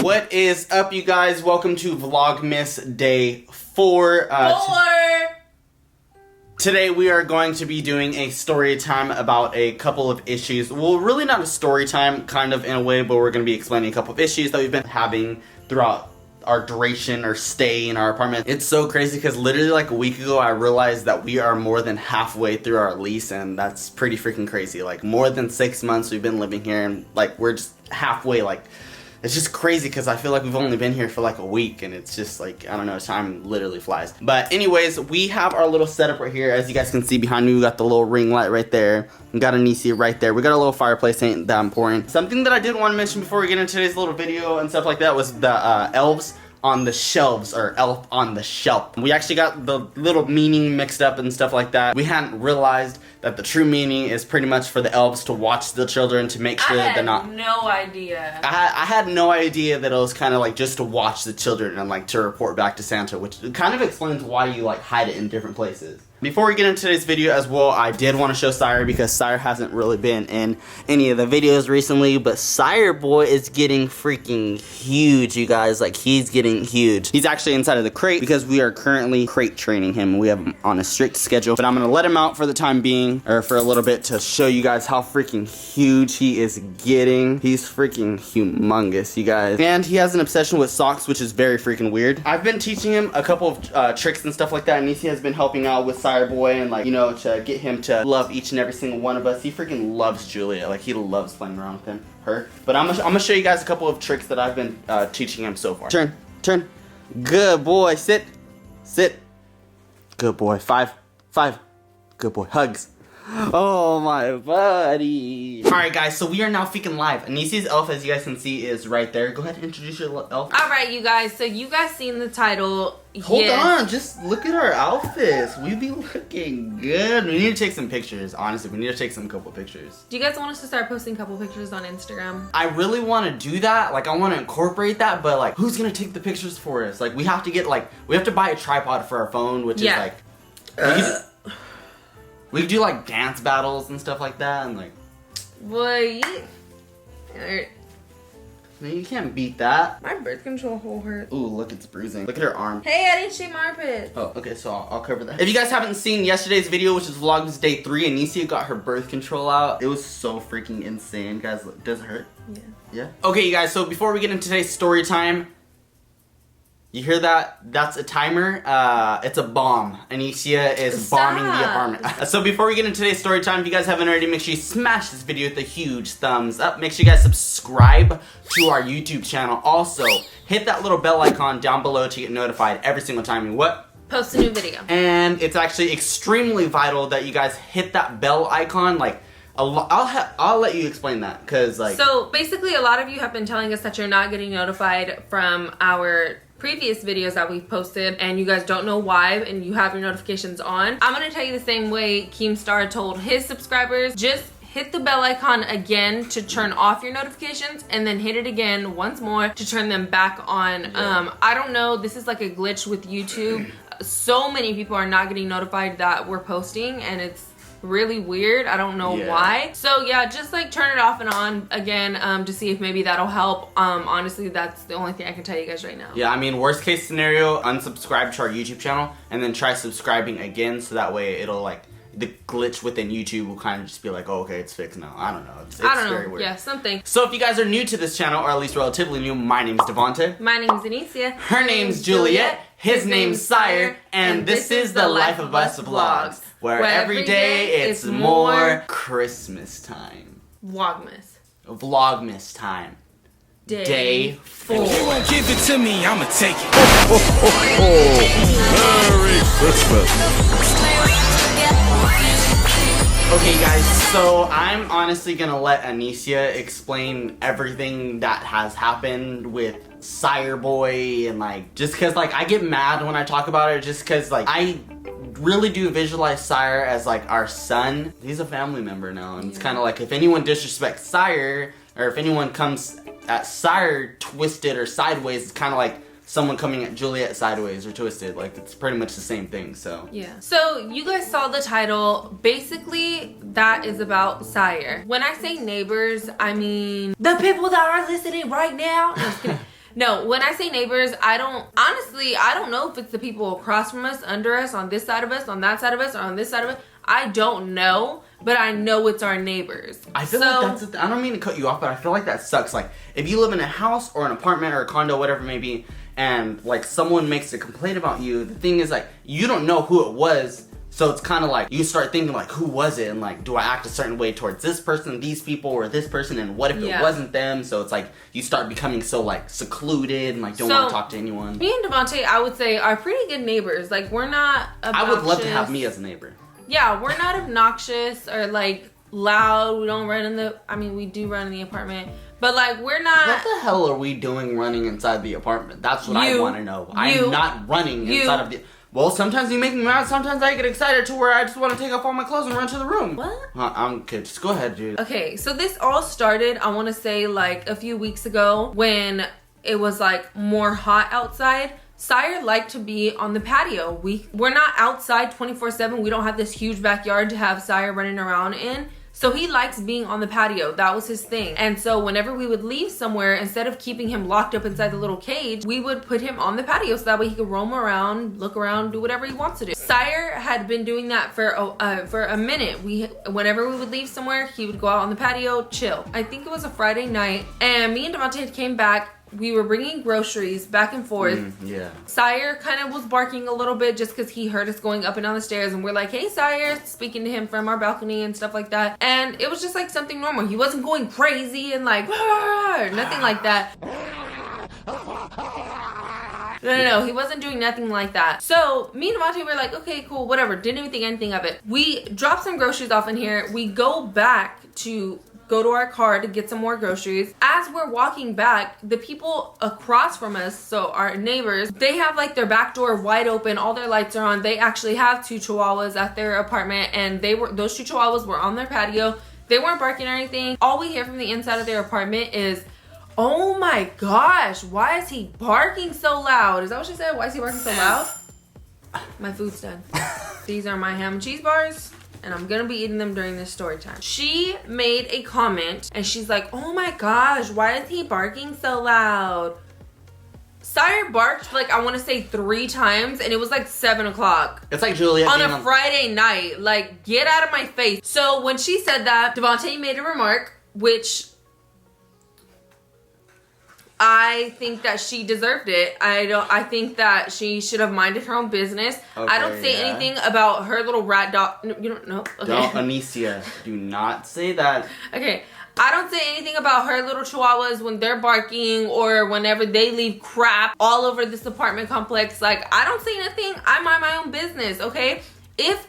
What is up, you guys? Welcome to Vlogmas Day 4. Today we are going to be doing a story time about a couple of issues. Well, really not a story time, kind of in a way, but we're going to be explaining a couple of issues that we've been having throughout our duration or stay in our apartment. It's so crazy because literally like a week ago I realized that we are more than halfway through our lease, and that's pretty freaking crazy. Like more than 6 months we've been living here, and like we're just halfway. Like it's just crazy because I feel like we've only been here for like a week, and it's just like, I don't know, time literally flies. But anyways, we have our little setup right here. As you guys can see behind me, we got the little ring light right there. We got Anicia right there. We got a little fireplace, ain't that important. Something that I did want to mention before we get into today's little video and stuff like that was the elves on the shelves, or elf on the shelf. We actually got the little meaning mixed up and stuff like that. We hadn't realized that the true meaning is pretty much for the elves to watch the children to make sure they're not. I had no idea. I had no idea that it was kind of like just to watch the children and like to report back to Santa, which kind of explains why you like hide it in different places. Before we get into today's video as well, I did want to show Sire because Sire hasn't really been in any of the videos recently, but Sire boy is getting freaking huge, you guys. Like, he's getting huge. He's actually inside of the crate because we are currently crate training him. We have him on a strict schedule, but I'm going to let him out for the time being, or for a little bit, to show you guys how freaking huge he is getting. He's freaking humongous, you guys. And he has an obsession with socks, which is very freaking weird. I've been teaching him a couple of tricks and stuff like that, and he has been helping out with Sire boy, and like, you know, to get him to love each and every single one of us. He freaking loves Julia. Like, he loves playing around with her. But I'm gonna show you guys a couple of tricks that I've been teaching him so far. Turn. Good boy. Sit. Good boy. Five. Good boy. Hugs. Oh, my buddy. Alright, guys, so we are now freaking live. Anicia's elf, as you guys can see, is right there. Go ahead and introduce your elf. Alright, you guys, so you guys seen the title. Hold on, just look at our outfits. We be looking good. We need to take some pictures, honestly. We need to take some couple pictures. Do you guys want us to start posting a couple pictures on Instagram? I really want to do that. Like, I want to incorporate that, but like, who's going to take the pictures for us? Like, we have to get, like, we have to buy a tripod for our phone, which is like... We could do like dance battles and stuff like that, and like. Boy, You can't beat that. my birth control hole hurts. Ooh, look, it's bruising. Look at her arm. Hey, I didn't shave my armpit. Oh, okay, so I'll cover that. If you guys haven't seen yesterday's video, which is Vlogmas Day 3, Anicia got her birth control out. It was so freaking insane, guys. Does it hurt? Yeah. Yeah? Okay, you guys, so before we get into today's story time, you hear that? That's a timer. It's a bomb. Anicia is bombing the apartment. So before we get into today's story time, if you guys haven't already, make sure you smash this video with a huge thumbs up. Make sure you guys subscribe to our YouTube channel. Also, hit that little bell icon down below to get notified every single time we post a new video. And it's actually extremely vital that you guys hit that bell icon. Like, I'll let you explain that, because like. So basically, a lot of you have been telling us that you're not getting notified from our previous videos that we've posted, and you guys don't know why, and you have your notifications on. I'm gonna tell you the same way Keemstar told his subscribers. Just hit the bell icon again to turn off your notifications, and then hit it again once more to turn them back on. I don't know, this is like a glitch with YouTube. So many people are not getting notified that we're posting, and it's really weird. I don't know why. So yeah, just like turn it off and on again to see if maybe that'll help. Honestly, that's the only thing I can tell you guys right now. Yeah, I mean, worst case scenario, unsubscribe to our YouTube channel and then try subscribing again, so that way it'll like, the glitch within YouTube will kind of just be like, oh, okay, it's fixed now. I don't know. It's very weird. Yeah, something. So if you guys are new to this channel, or at least relatively new, my name's Devonte. My name's Anicia. Her name's Juliet. His name's Sire. And this is the Life of Us Vlogs, where every day it's more Christmas time. Vlogmas time. Day 4. If you won't give it to me, I'ma take it. Merry Christmas. Okay guys, so I'm honestly gonna let Anicia explain everything that has happened with Sire Boy, and like, just cause like I get mad when I talk about it, just cause like I really do visualize Sire as like our son. He's a family member now, and it's kind of like, if anyone disrespects Sire, or if anyone comes at Sire twisted or sideways, it's kind of like someone coming at Juliet sideways or twisted. Like, it's pretty much the same thing, so. Yeah. So, you guys saw the title. Basically, that is about Sire. When I say neighbors, I mean the people that are listening right now. No, just kidding. No, when I say neighbors, I don't know if it's the people across from us, under us, on this side of us, on that side of us, or on this side of us. I don't know, but I know it's our neighbors. I feel like that's I don't mean to cut you off, but I feel like that sucks. Like, if you live in a house or an apartment or a condo, whatever it may be, and like someone makes a complaint about you, the thing is like, you don't know who it was. So it's kind of like, you start thinking like, who was it? And like, do I act a certain way towards this person, these people, or this person? And what if it wasn't them? So it's like, you start becoming so like secluded and like don't want to talk to anyone. Me and Devontae, I would say, are pretty good neighbors. Like, we're not obnoxious. I would love to have me as a neighbor. Yeah, we're not obnoxious or like loud. We don't run in the, I mean, we do run in the apartment. But like, we're not. What the hell are we doing running inside the apartment? That's what I want to know. I'm not running inside of the... Well, sometimes you make me mad. Sometimes I get excited to where I just want to take off all my clothes and run to the room. What? I'm okay. Just go ahead, dude. Okay, so this all started, I want to say, like a few weeks ago when it was like more hot outside. Sire liked to be on the patio. We're not outside 24/7. We don't have this huge backyard to have Sire running around in. So he likes being on the patio. That was his thing. And so whenever we would leave somewhere, instead of keeping him locked up inside the little cage, we would put him on the patio so that way he could roam around, look around, do whatever he wants to do. Sire had been doing that for a minute. Whenever we would leave somewhere, he would go out on the patio, chill. I think it was a Friday night, and me and Devontae came back. We were bringing groceries back and forth. Yeah. Sire kind of was barking a little bit just because he heard us going up and down the stairs, and we're like, hey, Sire, speaking to him from our balcony and stuff like that. And it was just like something normal. He wasn't going crazy and like, nothing like that. No, he wasn't doing nothing like that. So me and Devontae were like, okay, cool, whatever. Didn't even think anything of it. We dropped some groceries off in here. We go back to go to our car to get some more groceries. As we're walking back, the people across from us, so our neighbors, they have like their back door wide open, all their lights are on. They actually have 2 chihuahuas at their apartment, and those 2 chihuahuas were on their patio. They weren't barking or anything. All we hear from the inside of their apartment is, oh my gosh, why is he barking so loud? Is that what she said? Why is he barking so loud? My food's done. These are my ham and cheese bars, and I'm gonna be eating them during this story time. She made a comment and she's like, oh my gosh, why is he barking so loud? Sire barked like, I want to say 3 times, and it was like 7 o'clock. It's like Juliet on a Friday night. Like, get out of my face. So when she said that, Devontae made a remark, which I think that she deserved it. I think that she should have minded her own business. Okay, I don't say anything about her little rat dog. No, you don't know. Okay. Don't, Anicia. Do not say that. Okay. I don't say anything about her little chihuahuas when they're barking or whenever they leave crap all over this apartment complex. Like, I don't say nothing. I mind my own business, okay? If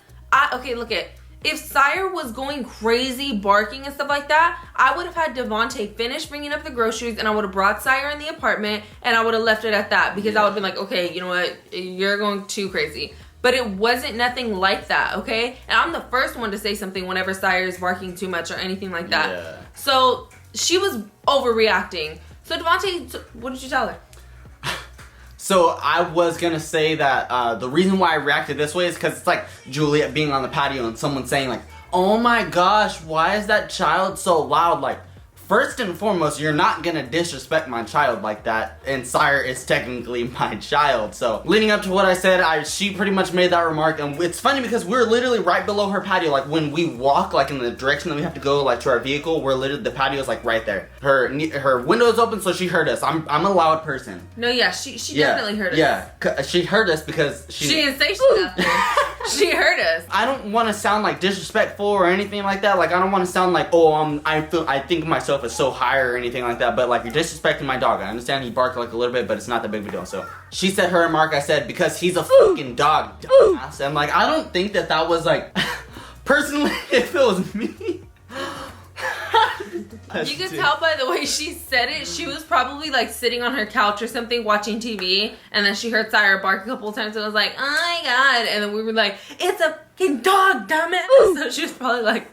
Sire was going crazy, barking and stuff like that, I would have had Devontae finish bringing up the groceries, and I would have brought Sire in the apartment, and I would have left it at that, because I would have been like, okay, you know what? You're going too crazy. But it wasn't nothing like that, okay? And I'm the first one to say something whenever Sire is barking too much or anything like that. Yeah. So she was overreacting. So Devontae, what did you tell her? So I was gonna say that the reason why I reacted this way is because it's like Juliet being on the patio and someone saying like, oh my gosh, why is that child so loud? Like, first and foremost, you're not gonna disrespect my child like that, and Sire is technically my child. So leading up to what I said, she pretty much made that remark, and it's funny because we're literally right below her patio. Like, when we walk like in the direction that we have to go like to our vehicle, we're literally, the patio is like right there. Her window's open, so she heard us. I'm a loud person. No, yeah, she definitely heard us. Yeah, she heard us because she didn't say nothing. She heard us. I don't want to sound like disrespectful or anything like that. Like, I don't want to sound like, oh, I think myself is so higher or anything like that. But like, you're disrespecting my dog. I understand he barked like a little bit, but it's not that big of a deal. So she said her remark. I said, because he's a fucking dog, dumbass. And like, I don't think that was like, personally, if it was me. You could tell by the way she said it, she was probably like sitting on her couch or something watching TV, and then she heard Sire bark a couple of times and was like, oh my god, and then we were like, it's a fucking dog, damn it. So she was probably like,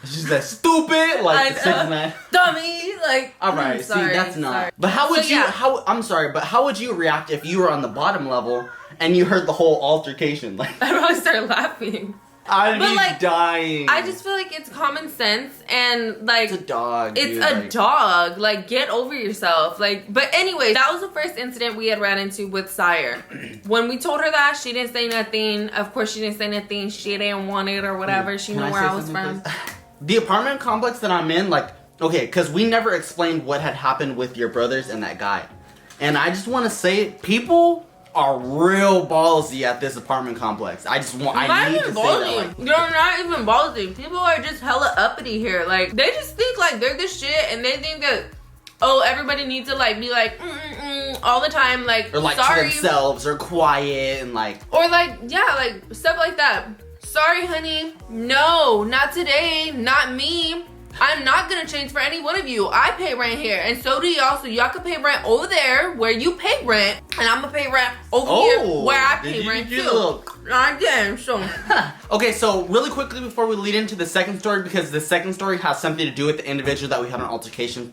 she's that stupid, like the six man dummy, like. All right, see, that's not. Sorry. But how would I'm sorry, but how would you react if you were on the bottom level and you heard the whole altercation? Like, I'd probably start laughing. I'd But, be like, dying. I just feel like it's common sense and like It's a dog. it's dude, a like- dog. Like, get over yourself. Like, but anyway, that was the first incident we had ran into with Sire. When we told her that, she didn't say nothing. Of course, she didn't say nothing. She didn't want it or whatever. She Can knew I where say I was something, from. please? The apartment complex that I'm in, like, okay, because we never explained what had happened with your brothers and that guy. And I just want to say, people are real ballsy at this apartment complex. I need to say that. Like, They're not even ballsy. People are just hella uppity here. Like, they just think like they're the shit, and they think that, oh, everybody needs to like be like all the time, like, or like sorry, to themselves, or quiet, and like, or like, yeah, like stuff like that. Sorry, honey. No, not today. Not me. I'm not gonna change for any one of you. I pay rent here, and so do y'all. So y'all can pay rent over there where you pay rent, and I'm gonna pay rent over here where I pay rent too. Again, so okay, so really quickly before we lead into the second story, because the second story has something to do with the individual that we had an altercation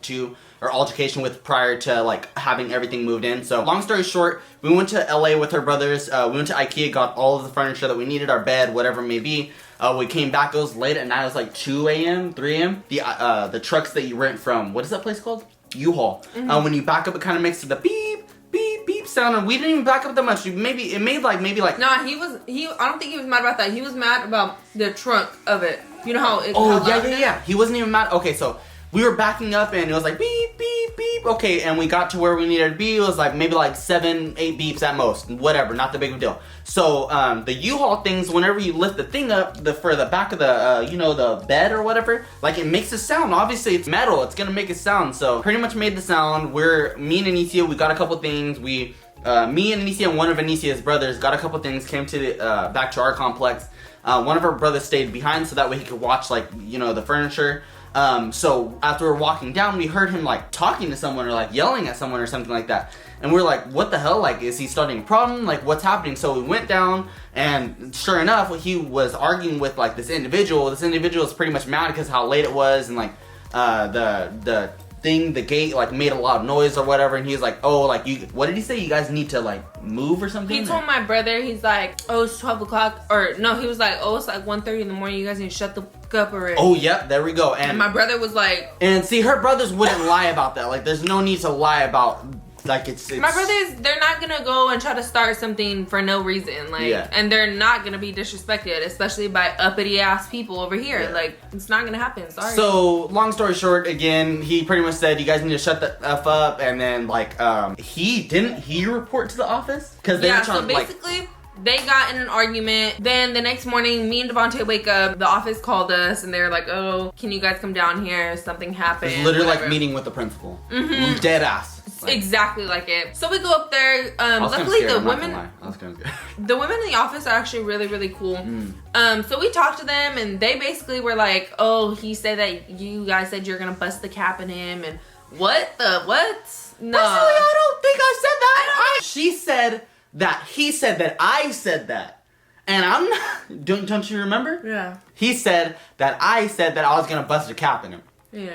with prior to like having everything moved in. So long story short, we went to LA with her brothers. We went to IKEA, got all of the furniture that we needed, our bed, whatever it may be. We came back, it was late at night, it was like 2 a.m., 3 a.m. The trucks that you rent from, what is that place called? U-Haul. When you back up, it kind of makes the beep, beep, beep sound, and we didn't even back up that much. It made like, nah, I don't think he was mad about that. He was mad about the trunk of it. You know how it oh, how loud it is? yeah. He wasn't even mad. Okay, so we were backing up and it was like beep, beep, beep. Okay, and we got to where we needed to be. It was like maybe like 7, 8 beeps at most. Whatever, not the big of a deal. So the U-Haul things, whenever you lift the thing up for the back of the, the bed or whatever, like it makes a sound. Obviously, it's metal. It's gonna make a sound. So pretty much made the sound. Me and Anicia, we got a couple things. Me and Anicia and one of Anicia's brothers got a couple things, came to back to our complex. One of our brothers stayed behind so that way he could watch the furniture. So after we were walking down, we heard him like talking to someone or like yelling at someone or something like that. And we were like, what the hell? Like, is he starting a problem? Like, what's happening? So we went down, and sure enough, he was arguing with like this individual. This individual is pretty much mad because how late it was, and like the gate like made a loud noise or whatever. And he was like, oh, like what did he say? You guys need to like move or something? He told my brother, he's like, oh, it's 12 o'clock. Or no, he was like, oh, it's like 1:30 in the morning. You guys need to shut the fuck up already. Oh, yep, there we go. And my brother was like, and see, her brothers wouldn't lie about that. Like, there's no need to lie about. Like it's my brothers, they're not gonna go and try to start something for no reason, like, yeah. And they're not gonna be disrespected, especially by uppity ass people over here. Yeah. Like, it's not gonna happen. Sorry. So long story short, again, he pretty much said you guys need to shut the f up, and then like he report to the office because they were trying so basically. They got in an argument. Then the next morning, me and Devontae wake up. The office called us and they're like, "Oh, can you guys come down here? Something happened." It's literally whatever. like meeting with the principal. Mm-hmm. Dead ass. Like, exactly like it. So we go up there. Luckily, the women in the office are actually really, really cool. So we talked to them, and they basically were like, "Oh, he said that you guys said you're gonna bust the cap in him, and what? No, personally, I don't think I said that. She said that he said that I said that, and I'm not. Don't you remember? Yeah. He said that I said that I was gonna bust a cap in him. Yeah.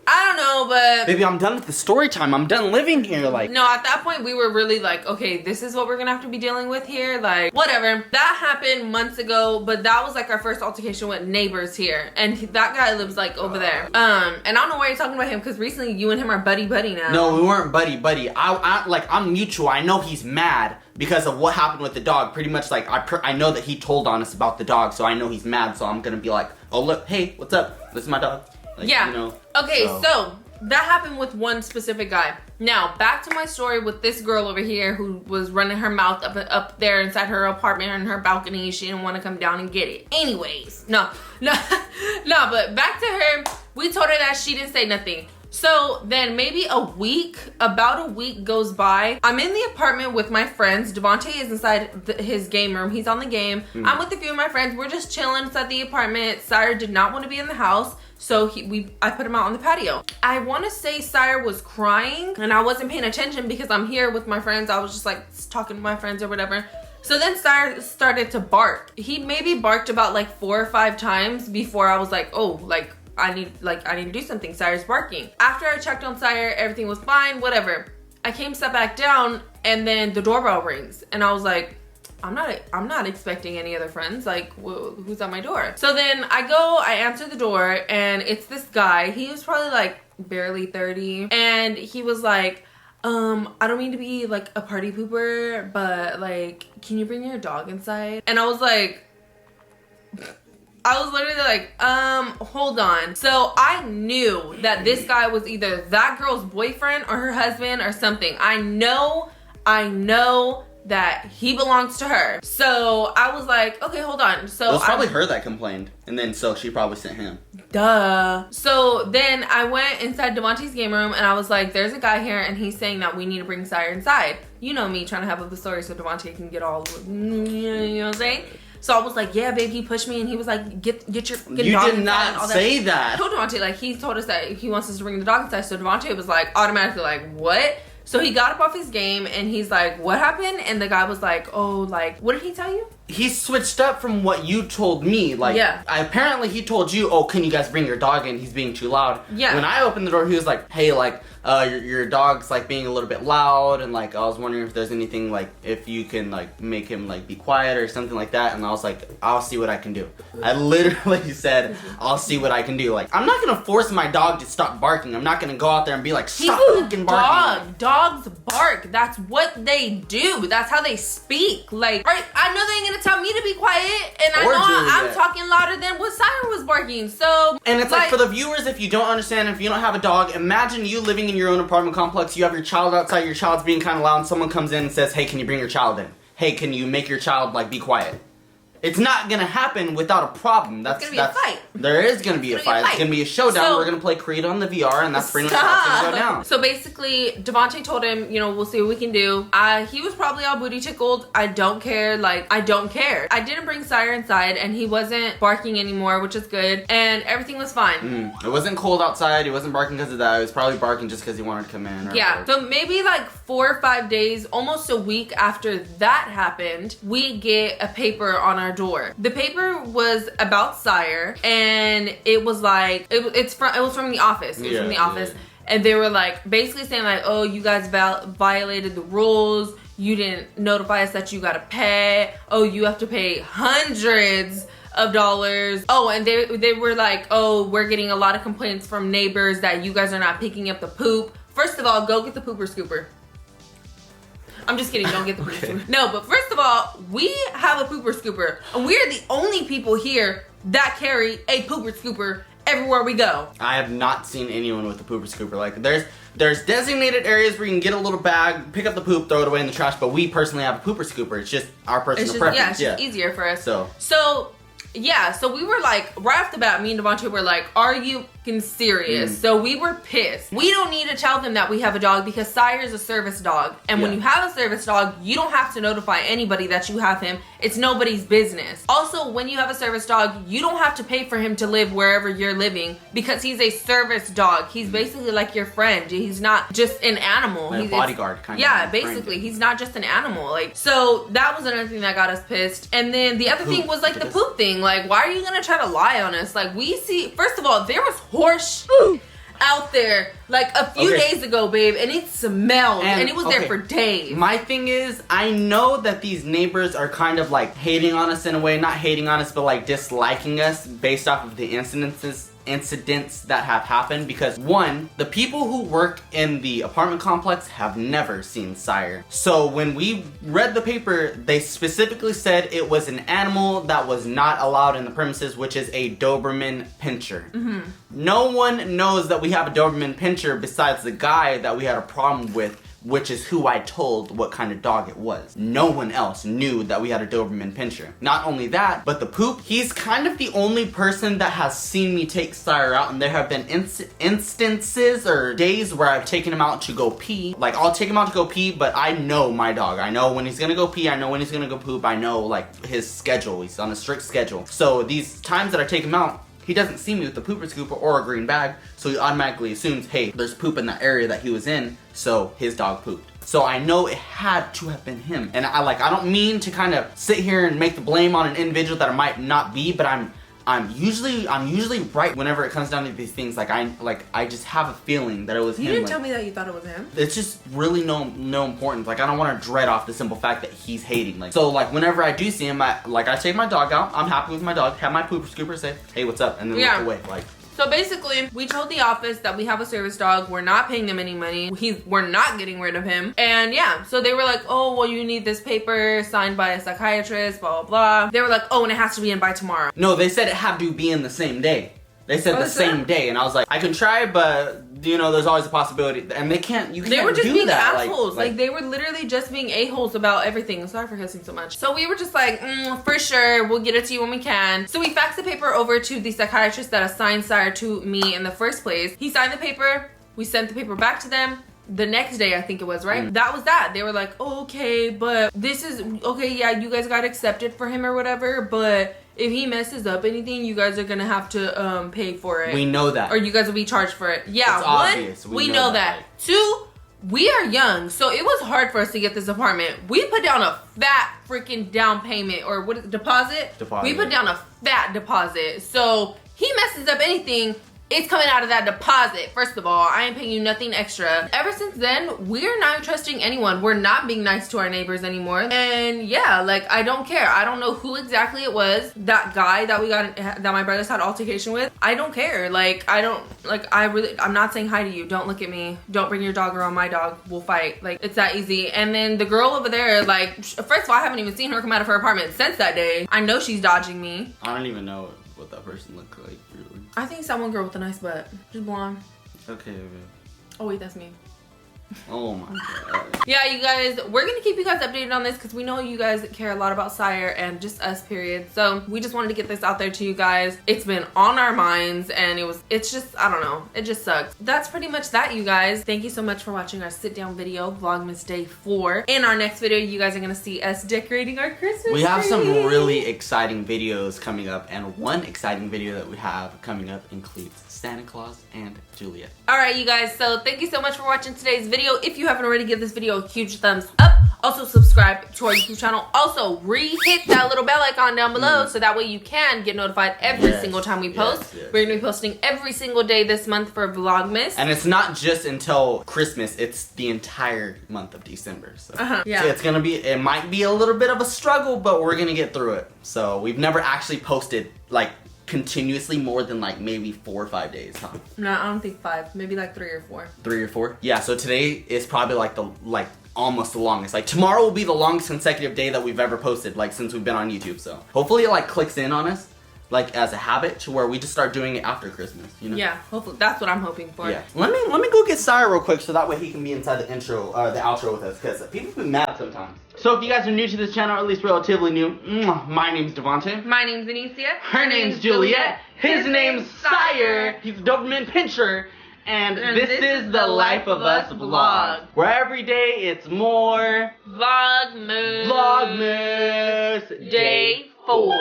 I don't know, but baby, I'm done with the story time. I'm done living here. Like, no, at that point we were really like, okay, this is what we're gonna have to be dealing with here. Like, whatever. That happened months ago, but that was like our first altercation with neighbors here, and that guy lives like over there. And I don't know why you're talking about him because recently you and him are buddy now. No, we weren't buddy. I'm mutual. I know he's mad because of what happened with the dog. Pretty much like I know that he told on us about the dog, so I know he's mad. So I'm gonna be like, oh look, hey, what's up? This is my dog. Like, yeah. Okay, so that happened with one specific guy. Now, back to my story with this girl over here who was running her mouth up there inside her apartment on her balcony. She didn't want to come down and get it. Anyways, no, but back to her. We told her that she didn't say nothing. So then maybe about a week goes by. I'm in the apartment with my friends. Devontae is inside his game room. He's on the game. I'm with a few of my friends. We're just chilling inside the apartment. Sire did not want to be in the house. So I put him out on the patio. I want to say Sire was crying and I wasn't paying attention because I'm here with my friends. I was just like talking to my friends or whatever. So then Sire started to bark. He maybe barked about like 4 or 5 times before I was like, oh, like I need to do something. Sire's barking. After I checked on Sire, everything was fine, whatever. I sat back down and then the doorbell rings and I was like, I'm not expecting any other friends. Like, who's at my door? So then I answer the door, and it's this guy. He was probably like barely 30, and he was like, I don't mean to be like a party pooper, but like, can you bring your dog inside? And I was literally like, hold on. So I knew that this guy was either that girl's boyfriend or her husband or something. I know that he belongs to her. So I was like, okay, hold on. So it was probably her that complained, and then so she probably sent him. Duh. So then I went inside Devontae's game room, and I was like, there's a guy here, and he's saying that we need to bring Sire inside. You know me, trying to have up the story so Devontae can get all, you know what I'm saying? So I was like, yeah, babe, he pushed me, and he was like, get your You dog did inside not and all say that. that. I told Devontae, like, he told us that he wants us to bring the dog inside. So Devontae was like, automatically like, what? So he got up off his game, and he's like, what happened? And the guy was like, oh, like, what did he tell you? He switched up from what you told me. Like, yeah. Apparently he told you, oh, can you guys bring your dog in? He's being too loud. Yeah. When I opened the door, he was like, hey, like, your dog's like being a little bit loud, and like I was wondering if there's anything like if you can like make him like be quiet or something like that. And I was like, I'll see what I can do. I literally said, I'll see what I can do. Like, I'm not gonna force my dog to stop barking. I'm not gonna go out there and be like, stop fucking barking. Dogs bark. That's what they do. That's how they speak. Like, right, I know they ain't gonna tell me to be quiet, and I Or know I'm Juliet. talking louder than what Sire was barking. So, And it's like for the viewers, if you don't understand, if you don't have a dog, imagine you living in your own apartment complex, you have your child outside, your child's being kind of loud, and someone comes in and says, hey, can you bring your child in? Hey, can you make your child like be quiet? It's not gonna happen without a problem. That's gonna be a fight. There is gonna be a fight. It's gonna be a showdown. So- We're gonna play Creed on the VR, and that's pretty much how it's gonna go down. So basically, Devontae told him, you know, we'll see what we can do. He was probably all booty tickled. I don't care. Like, I don't care. I didn't bring Sire inside, and he wasn't barking anymore, which is good. And everything was fine. It wasn't cold outside. He wasn't barking because of that. He was probably barking just because he wanted to come in. Or Yeah, so maybe like 4 or 5 days, almost a week after that happened, we get a paper on our door. The paper was about Sire, and it was like, it was from the office. It was from the office. And they were like, basically saying like, oh, you guys violated the rules. You didn't notify us that you gotta pay. Oh, you have to pay hundreds of dollars. Oh, and they were like, oh, we're getting a lot of complaints from neighbors that you guys are not picking up the poop. First of all, go get the pooper scooper. I'm just kidding, don't get the pooper scooper. No, but first of all, we have a pooper scooper, and we're the only people here that carry a pooper scooper everywhere we go. I have not seen anyone with a pooper scooper. Like, there's designated areas where you can get a little bag, pick up the poop, throw it away in the trash, but we personally have a pooper scooper. It's just our personal preference. Yeah, it's just easier for us. So yeah, so we were like, right off the bat, me and Devontae were like, are you fucking serious? So we were pissed. We don't need to tell them that we have a dog because Sire is a service dog. And when you have a service dog, you don't have to notify anybody that you have him. It's nobody's business. Also, when you have a service dog, you don't have to pay for him to live wherever you're living because he's a service dog. He's basically like your friend. He's not just an animal. Like He's a bodyguard kind of. Yeah, basically. He's not just an animal. Like, so that was another thing that got us pissed. And then the other thing was like the poop thing. Like, why are you gonna try to lie on us? Like, we see, first of all, there was horse out there like a few days ago, babe, and it smelled, and it was there for days. My thing is, I know that these neighbors are kind of like hating on us in a way, not hating on us, but like disliking us based off of the incidents that have happened, because one, the people who work in the apartment complex have never seen Sire. So when we read the paper, they specifically said it was an animal that was not allowed in the premises, which is a Doberman Pinscher. No one knows that we have a Doberman Pinscher besides the guy that we had a problem with, which is who I told what kind of dog it was. No one else knew that we had a Doberman Pinscher. Not only that, but the poop, he's kind of the only person that has seen me take Sire out, and there have been instances or days where I've taken him out to go pee. Like, I'll take him out to go pee, but I know my dog. I know when he's gonna go pee, I know when he's gonna go poop, I know like his schedule. He's on a strict schedule. So these times that I take him out, he doesn't see me with the pooper scooper or a green bag, so he automatically assumes, hey, there's poop in that area that he was in, so his dog pooped. So I know it had to have been him. And I don't mean to kind of sit here and make the blame on an individual that it might not be, but I'm usually right whenever it comes down to these things. Like I just have a feeling that it was him. You didn't like, tell me that you thought it was him. it's just really no importance. Like I don't want to dread off the simple fact that he's hating. Like so, like whenever I do see him, I take my dog out. I'm happy with my dog. Have my pooper scooper say, "Hey, what's up?" and then look away. Like. So basically, we told the office that we have a service dog. We're not paying them any money. We're not getting rid of him. And yeah, so they were like, oh, well, you need this paper signed by a psychiatrist, blah, blah, blah. They were like, oh, and it has to be in by tomorrow. No, they said it had to be in the same day. They said the same day, and I was like, I can try, but you know, there's always a possibility, and you can't. They were just do being that. assholes. Like they were literally just being a-holes about everything. Sorry for cussing so much. So we were just like, for sure, we'll get it to you when we can. So we faxed the paper over to the psychiatrist that assigned Sire to me in the first place. He signed the paper. We sent the paper back to them. The next day, I think it was, right? That was that. They were like, oh, okay, but this is, okay, yeah, you guys got accepted for him or whatever, but if he messes up anything, you guys are gonna have to pay for it. We know that. Or you guys will be charged for it. Yeah, it's obvious. We know that. Like, 2, we are young, so it was hard for us to get this apartment. We put down a fat freaking down payment, or what is it, deposit? We put down a fat deposit. So he messes up anything, it's coming out of that deposit. First of all, I ain't paying you nothing extra. Ever since then, we're not trusting anyone. We're not being nice to our neighbors anymore. And yeah, like I don't care. I don't know who exactly it was. That guy that my brothers had altercation with. I don't care. Like I'm not saying hi to you. Don't look at me. Don't bring your dog around my dog. We'll fight. Like it's that easy. And then the girl over there, like first of all, I haven't even seen her come out of her apartment since that day. I know she's dodging me. I don't even know what that person looked like, really. I think someone girl with a nice butt. She's blonde. Okay. Oh wait, that's me. Oh my god. Yeah, you guys, we're gonna keep you guys updated on this because we know you guys care a lot about Sire and just us, period. So we just wanted to get this out there to you guys. It's been on our minds and it's just, I don't know, it just sucks. That's pretty much that, you guys. Thank you so much for watching our sit down video, Vlogmas Day 4. In our next video, you guys are gonna see us decorating our Christmas We have tree. some really exciting videos coming up, and one exciting video that we have coming up includes Santa Claus and Juliet. Alright, you guys, so thank you so much for watching today's video. If you haven't already, give this video a huge thumbs up. Also subscribe to our YouTube channel. Also hit that little bell icon down below so that way you can get notified every single time we post. We're gonna be posting every single day this month for Vlogmas. And it's not just until Christmas, it's the entire month of December. So, Yeah. So it's gonna be, it might be a little bit of a struggle, but we're gonna get through it. So we've never actually posted like continuously more than like maybe 4 or 5 days, huh? No, I don't think 5. Maybe like 3 or 4. 3 or 4? Yeah, so today is probably like almost the longest. Like tomorrow will be the longest consecutive day that we've ever posted, like since we've been on YouTube. So hopefully it like clicks in on us, like as a habit, to where we just start doing it after Christmas, you know? Yeah, hopefully that's what I'm hoping for. Yeah. Let me go get Sire real quick so that way he can be inside the intro, the outro with us, because people be mad sometimes. So if you guys are new to this channel, or at least relatively new, my name's Devontae. My name's Anicia. Her name's Juliet. His name's Sire. He's a Doberman Pinscher. And this is the Life of Us vlog, where every day it's more Vlogmas Day 4.